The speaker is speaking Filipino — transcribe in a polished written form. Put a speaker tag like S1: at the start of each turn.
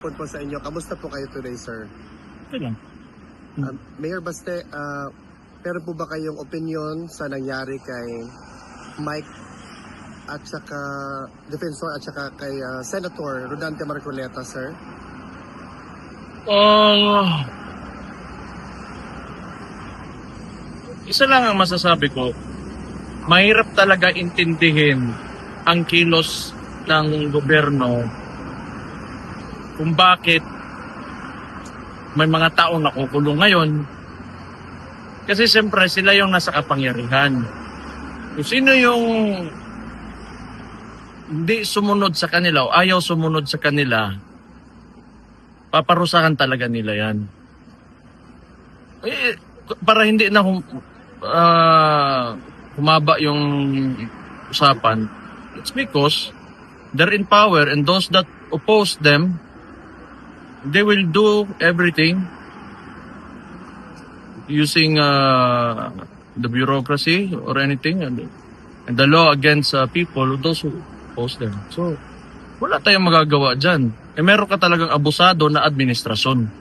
S1: Po sa inyo. Kamusta po kayo today, sir?
S2: Okay lang.
S1: Mayor Baste, pero po ba kayong opinion sa nangyari kay Mike at saka Defensor at saka kay Senator Rodante Marcoleta, sir?
S2: Isa lang ang masasabi ko, mahirap talaga intindihin ang kilos ng gobyerno kung bakit may mga taong nakukulong ngayon. Kasi siyempre sila yung nasa kapangyarihan. Kung sino yung hindi sumunod sa kanila o ayaw sumunod sa kanila, paparusahan talaga nila yan. Para hindi na humaba yung usapan, it's because they're in power and those that oppose them, they will do everything using the bureaucracy or anything and the law against people, those who oppose them. So, wala tayong magagawa dyan. Meron ka talagang abusado na administrasyon.